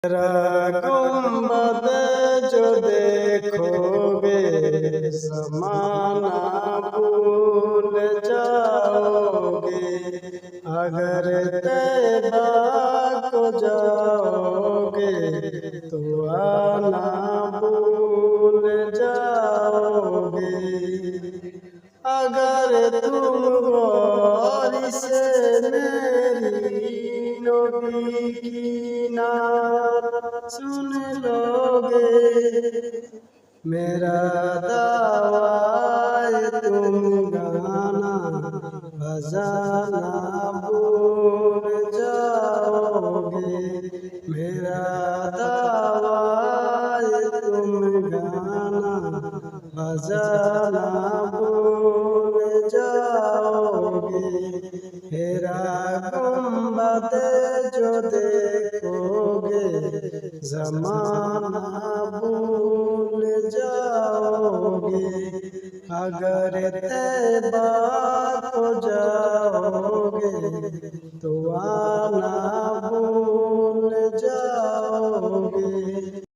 तेरा गुंबद जो देखोगे ज़माना भूल जाओगे। अगर तैबा को जाओगे तो आना भूल जाओगे। अगर तुम गौर से मेरी नबी की नात सुन लोगे, मेरा दावा तुम गाना बजाना भूल जाओगे। मेरा दावा तुम गाना बजाना भूल जाओगे। मेरा गुंबद जो देखोगे ज़माना भूल जाओगे। अगर तैबा को जाओगे तो आना